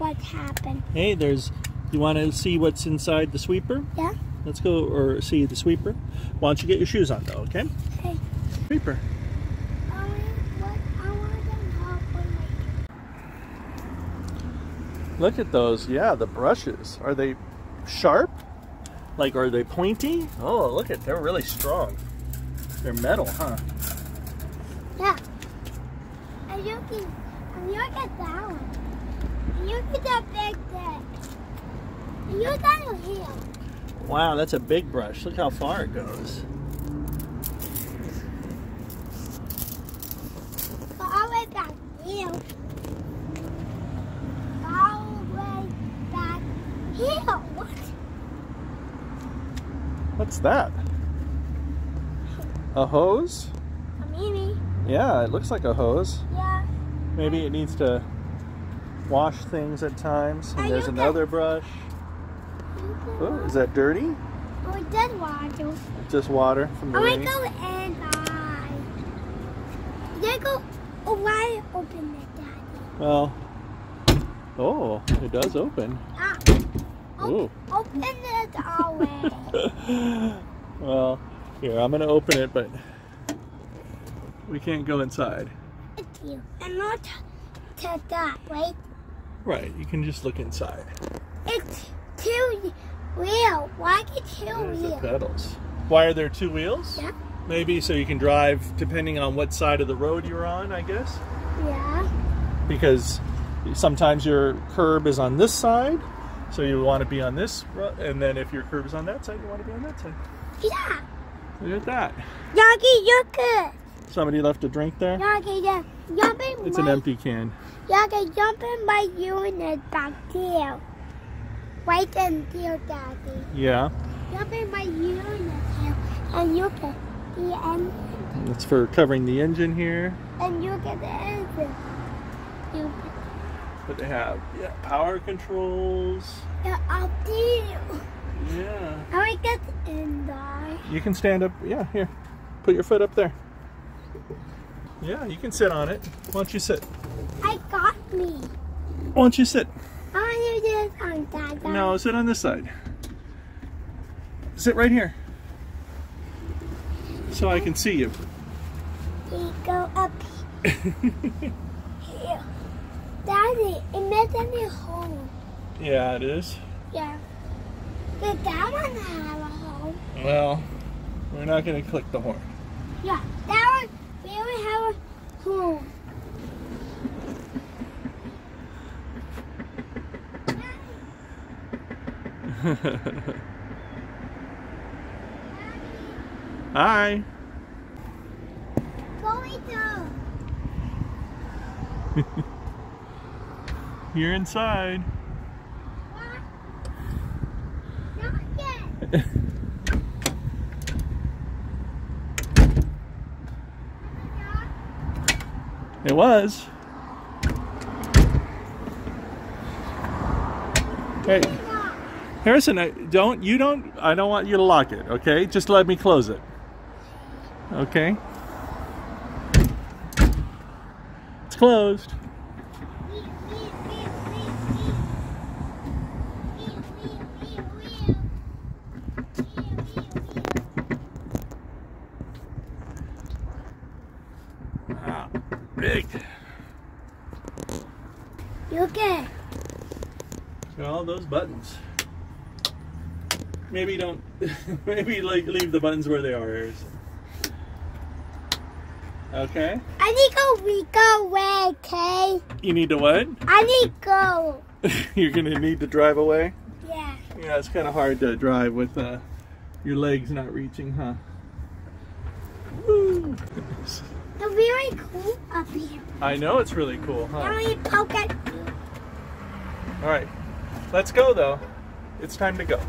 what happened. Hey, you want to see what's inside the sweeper? Yeah. Let's go or see the sweeper. Why don't you get your shoes on though, okay? Okay. Sweeper. I want them help with Look at those. Yeah, the brushes. Are they sharp? Like, are they pointy? Oh, look at, they're really strong. They're metal, huh? Yeah. And look at that one. And look at that big thing. And look down here. Wow, that's a big brush. Look how far it goes. All the way back here. All the way back here. What? What's that? A hose? A mini. Yeah, it looks like a hose. Yeah. Maybe it needs to wash things at times. And there's another brush. Oh, is that dirty? Oh, it does water. Just water from the I rain? want to go inside. Then go wide open it, Daddy. Well, oh, it does open. Ah. Ooh. Open it always. Well, here, I'm going to open it, but we can't go inside. Thank you. And not to that, right? Right, you can just look inside. It's two wheel. Why get two There's the wheels? pedals. Why are there two wheels? Yeah. Maybe so you can drive depending on what side of the road you're on, I guess. Yeah. Because sometimes your curb is on this side, so you want to be on this, and then if your curb is on that side, you want to be on that side. Yeah. Look at that. Yogi, look it. Somebody left a drink there? Yogi, yeah. It's an empty can. Yogi, jump in my unit back there. Right in there, Daddy. Yeah. Jump in my unit here. And look at the engine. It's for covering the engine here. And look at the engine. You But they have, yeah, power controls. yeah, up there. Yeah. How I get in there? You can stand up. Yeah, here. Put your foot up there. Yeah, you can sit on it. Why don't you sit? I got me. Why don't you sit? I want to do this on Dada. No, sit on this side. Sit right here. So I can see you. You go up here. Daddy, it made me home. Yeah, it is. Yeah. Did that one have a home? Well, we're not going to click the horn. Yeah, that one, we only have a home. Hi. Going down. You're inside. What? Not yet. It was. Hey, Harrison, I don't want you to lock it, okay? Just let me close it. Okay? It's closed. Wow, big. You okay? Got all those buttons. Maybe don't, maybe like leave the buttons where they are, Harrison. Okay? I need to go away, okay? You need to what? I need to go. You're gonna need to drive away? Yeah. Yeah, it's kind of hard to drive with your legs not reaching, huh? Woo! It's very cool up here. I know it's really cool, Now huh? we poke at you. All right, let's go though. It's time to go.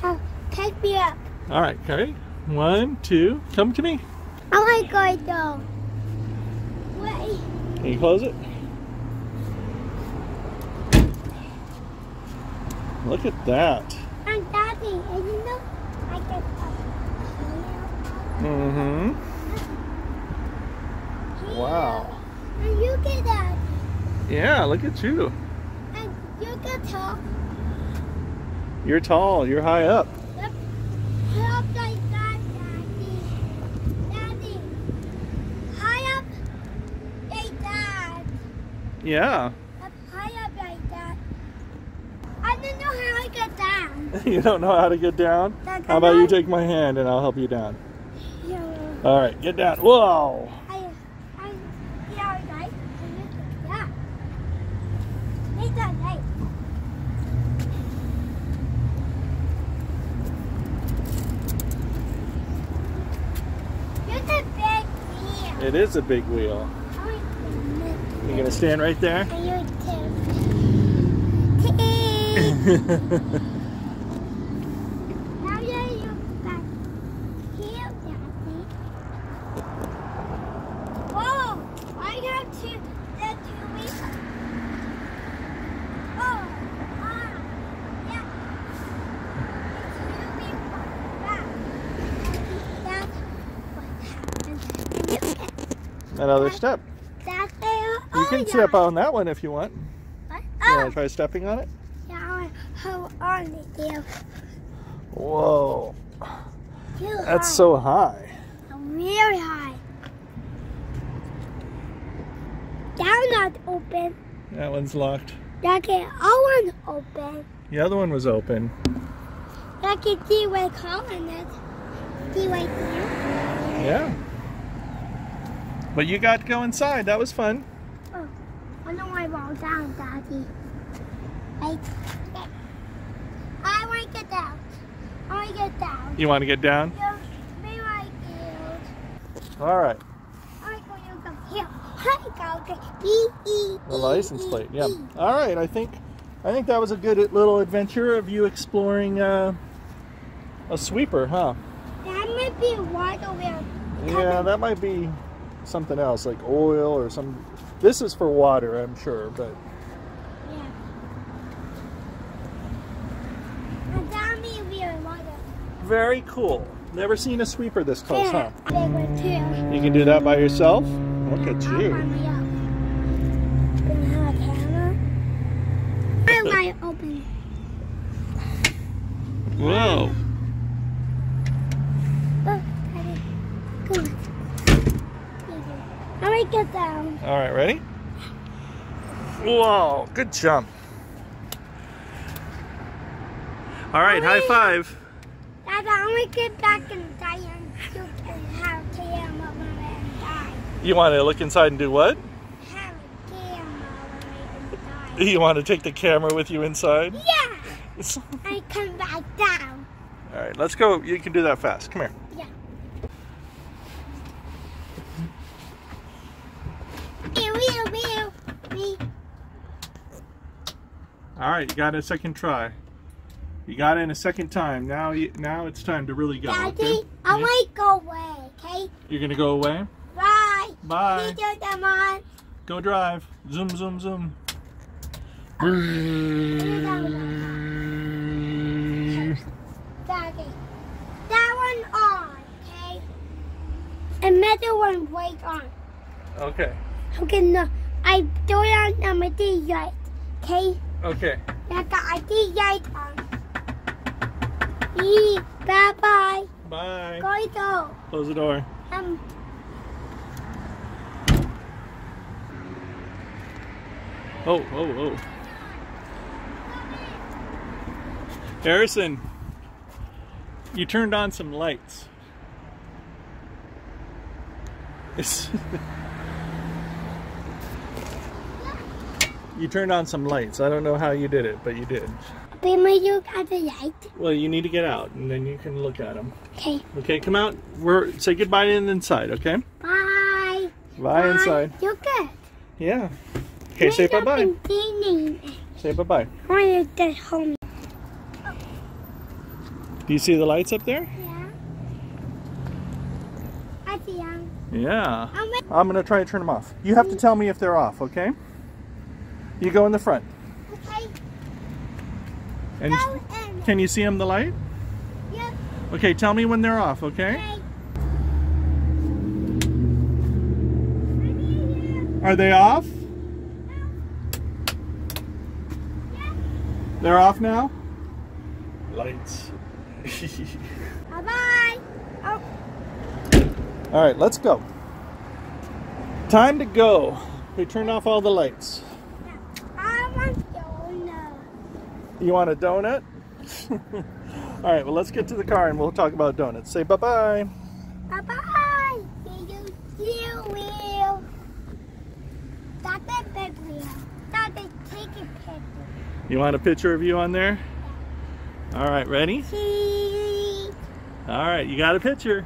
Oh, take me up. All right, okay. 1, 2, come to me. I want to go though. Wait. Can you close it? Look at that. I'm Daddy, and you know I get up here. Mm-hmm. Here. Wow. And you get that. Yeah, look at you. And you get tall. You're tall. You're high up. Yep. High up like that, Daddy. Daddy. High up like that. Yeah. Up high up like that. I don't know how I get down. You don't know how to get down? How about you take my hand and I'll help you down? Yeah. All right, get down. Whoa. Yeah, right. Yeah. Make that right. It's a big wheel. It is a big wheel. You're gonna stand right there? And you too. Now you back here, Daddy. Whoa! I have to let you wheel. Oh, yeah. It's moving back. That's what happens. Another step. That's there. You can step on that one if you want. What? You want to try stepping on it? Yeah, I want to hold on it there. Whoa. Too That's high. so high. Really high. That not open. That one's locked. That can all one open. The other one was open. That can see where Colin is. See right there. Yeah. But you got to go inside. That was fun. Oh, I know I roll down, Daddy. Right. Okay. I want to get down. I want to get down. You want to get down? Yeah, maybe I do. All right. I want to go here. I go to The license plate. Yeah. All right. I think that was a good little adventure of you exploring a sweeper, huh? That might be water wheel. Yeah, that might be something else like oil or some. This is for water, I'm sure, but Yeah. And that may be a water. very cool. Never seen a sweeper this close, huh? Big one too. You can do that by yourself? Look at I'll you. find me up. Gonna have a camera. I might open. Whoa. Oh, Daddy. Come on. I might get down. All right, ready? Whoa, good jump. All right, high five. Dad, I want to get back inside and you can have a camera when I die. You want to look inside and do what? Have a camera when I die. You want to take the camera with you inside? Yeah! I come back down. All right, let's go. You can do that fast. Come here. Yeah. All right, you got a second try. You got it in a second time. Now it's time to really go. Daddy, Okay? I Yeah. might go away, okay? You're gonna go away? Bye. Bye. See you, Demon. Go drive. Zoom, zoom, zoom. Daddy, that one on, okay? And middle one right on. Okay. Okay, no, I do it on number 3 right, okay? Okay. I got ID right on. Bye-bye. Bye. Go. Close the door. Oh. Harrison, you turned on some lights. You turned on some lights. I don't know how you did it, but you did. But when you got the light, Well, you need to get out, and then you can look at them. okay? Okay, come out. Say goodbye in inside, okay? Bye. Bye inside. You're good. Yeah. Okay, say bye-bye. I Say bye-bye. want to get home. Do you see the lights up there? Yeah. I see them. Yeah. I'm with I'm going to try to turn them off. You have to tell me if they're off, okay? You go in the front. okay. And Go in. can you see them, the light? Yep. Okay, tell me when they're off, okay? Okay. Are they off? They're off now? Lights. Bye-bye. Oh. All right, let's go. Time to go. They turned off all the lights. I want donut. You want a donut? All right, well, let's get to the car and we'll talk about donuts. Say bye-bye. Bye-bye. See you, wheel. That's a big wheel. That's a take a picture. You want a picture of you on there? All right, ready? Cheese. All right, you got a picture.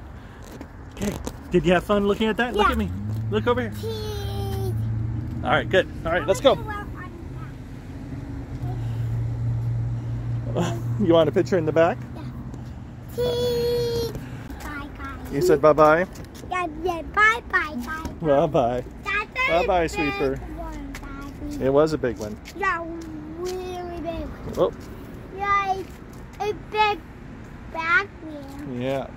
Okay, did you have fun looking at that? Yeah. Look at me. Look over here. Cheese. All right, good. All right, let's go. You want a picture in the back? Cheese. Bye, guys. You said bye-bye? Yeah, bye-bye, guys. Bye-bye. Bye-bye, Big sweeper. one, Daddy. It was a big one. Yeah, really big. Oh, Yeah, a big back wheel. yeah.